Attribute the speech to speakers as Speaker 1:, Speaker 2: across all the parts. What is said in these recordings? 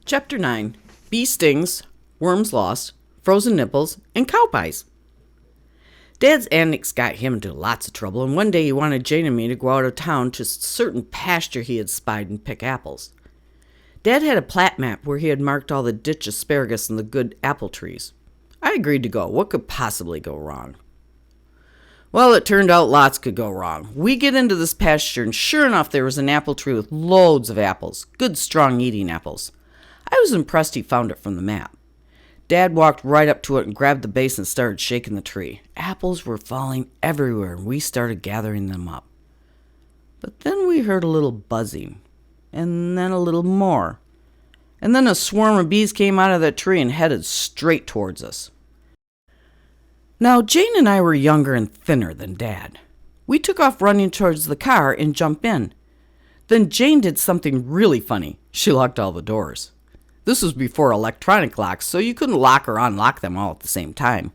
Speaker 1: Chapter 9. Bee stings, worms lost, frozen nipples, and cow pies. Dad's antics got him into lots of trouble, and one day he wanted Jane and me to go out of town to a certain pasture he had spied and pick apples. Dad had a plat map where he had marked all the ditch asparagus and the good apple trees. I agreed to go. What could possibly go wrong? Well, it turned out lots could go wrong. We get into this pasture, and sure enough, there was an apple tree with loads of apples. Good, strong eating apples. I was impressed he found it from the map. Dad walked right up to it and grabbed the base and started shaking the tree. Apples were falling everywhere, and we started gathering them up. But then we heard a little buzzing, and then a little more. And then a swarm of bees came out of that tree and headed straight towards us. Now, Jane and I were younger and thinner than Dad. We took off running towards the car and jumped in. Then Jane did something really funny. She locked all the doors. This was before electronic locks, so you couldn't lock or unlock them all at the same time.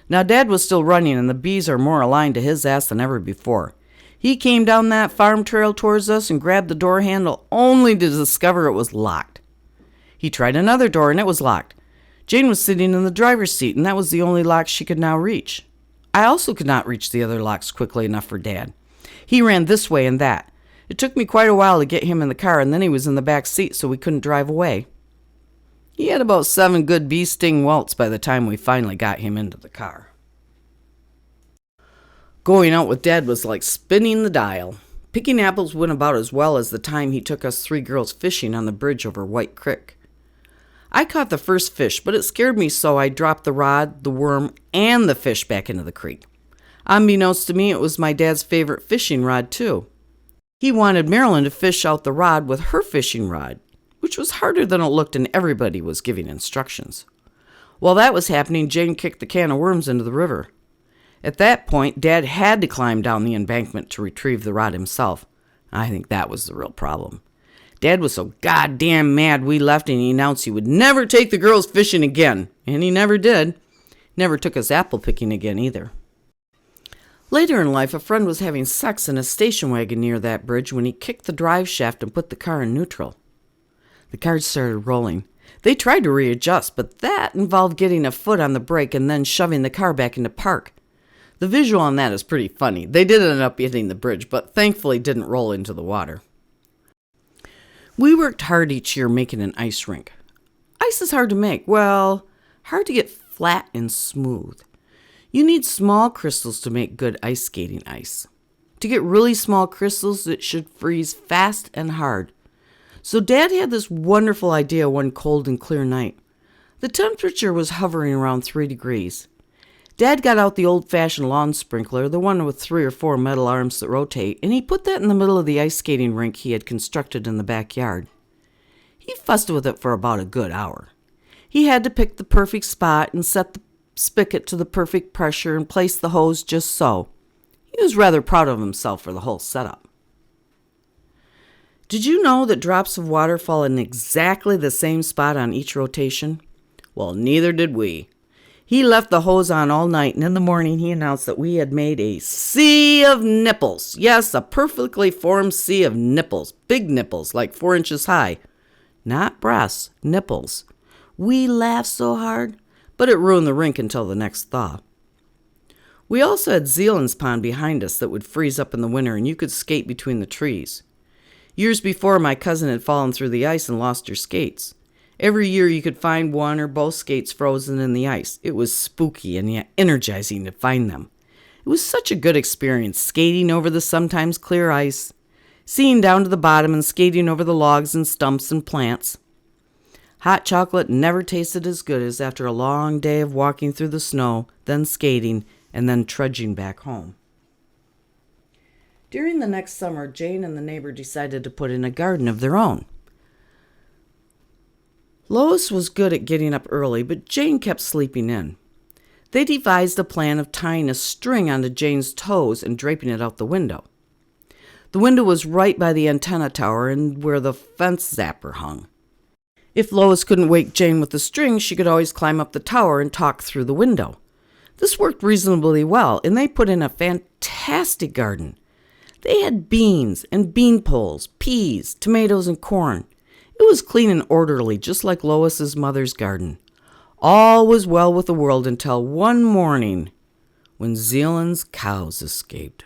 Speaker 1: Now, Dad was still running, and the bees are more aligned to his ass than ever before. He came down that farm trail towards us and grabbed the door handle, only to discover it was locked. He tried another door, and it was locked. Jane was sitting in the driver's seat, and that was the only lock she could now reach. I also could not reach the other locks quickly enough for Dad. He ran this way and that. It took me quite a while to get him in the car, and then he was in the back seat, so we couldn't drive away. He had about 7 good bee sting welts by the time we finally got him into the car. Going out with Dad was like spinning the dial. Picking apples went about as well as the time he took us 3 girls fishing on the bridge over White Creek. I caught the first fish, but it scared me so I dropped the rod, the worm, and the fish back into the creek. Unbeknownst to me, it was my dad's favorite fishing rod, too. He wanted Marilyn to fish out the rod with her fishing rod, which was harder than it looked, and everybody was giving instructions. While that was happening, Jane kicked the can of worms into the river. At that point, Dad had to climb down the embankment to retrieve the rod himself. I think that was the real problem. Dad was so goddamn mad we left, and he announced he would never take the girls fishing again. And he never did. Never took us apple picking again either. Later in life, a friend was having sex in a station wagon near that bridge when he kicked the drive shaft and put the car in neutral. The car started rolling. They tried to readjust, but that involved getting a foot on the brake and then shoving the car back into park. The visual on that is pretty funny. They did end up hitting the bridge, but thankfully didn't roll into the water. We worked hard each year making an ice rink. Ice is hard to make. Well, hard to get flat and smooth. You need small crystals to make good ice skating ice. To get really small crystals, it should freeze fast and hard. So Dad had this wonderful idea one cold and clear night. The temperature was hovering around 3 degrees. Dad got out the old-fashioned lawn sprinkler, the one with 3 or 4 metal arms that rotate, and he put that in the middle of the ice skating rink he had constructed in the backyard. He fussed with it for about a good hour. He had to pick the perfect spot and set the spigot to the perfect pressure and place the hose just so. He was rather proud of himself for the whole setup. Did you know that drops of water fall in exactly the same spot on each rotation? Well, neither did we. He left the hose on all night, and in the morning he announced that we had made a sea of nipples. Yes, a perfectly formed sea of nipples. Big nipples, like 4 inches high. Not breasts, nipples. We laughed so hard, but it ruined the rink until the next thaw. We also had Zealand's pond behind us that would freeze up in the winter, and you could skate between the trees. Years before, my cousin had fallen through the ice and lost her skates. Every year you could find one or both skates frozen in the ice. It was spooky and yet energizing to find them. It was such a good experience, skating over the sometimes clear ice, seeing down to the bottom and skating over the logs and stumps and plants. Hot chocolate never tasted as good as after a long day of walking through the snow, then skating, and then trudging back home. During the next summer, Jane and the neighbor decided to put in a garden of their own. Lois was good at getting up early, but Jane kept sleeping in. They devised a plan of tying a string onto Jane's toes and draping it out the window. The window was right by the antenna tower and where the fence zapper hung. If Lois couldn't wake Jane with the string, she could always climb up the tower and talk through the window. This worked reasonably well, and they put in a fantastic garden. They had beans and bean poles, peas, tomatoes, and corn. It was clean and orderly, just like Lois's mother's garden. All was well with the world until one morning when Zealand's cows escaped.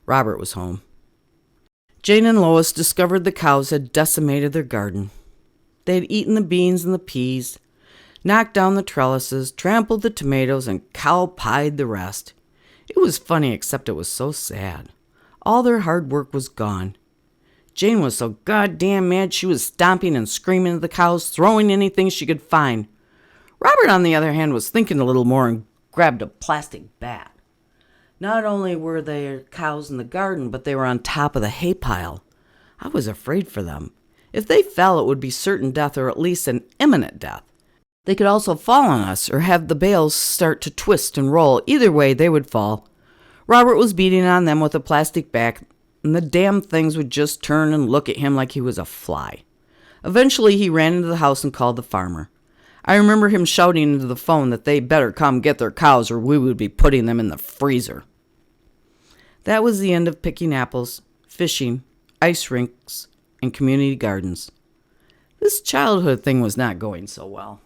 Speaker 1: Robert was home. Jane and Lois discovered the cows had decimated their garden. They had eaten the beans and the peas, knocked down the trellises, trampled the tomatoes, and cow-pied the rest. It was funny, except it was so sad. All their hard work was gone. Jane was so goddamn mad she was stomping and screaming at the cows, throwing anything she could find. Robert, on the other hand, was thinking a little more and grabbed a plastic bat. Not only were there cows in the garden, but they were on top of the hay pile. I was afraid for them. If they fell, it would be certain death, or at least an imminent death. They could also fall on us, or have the bales start to twist and roll. Either way, they would fall. Robert was beating on them with a plastic bat, and the damn things would just turn and look at him like he was a fly. Eventually, he ran into the house and called the farmer. I remember him shouting into the phone that they better come get their cows or we would be putting them in the freezer. That was the end of picking apples, fishing, ice rinks, and community gardens. This childhood thing was not going so well.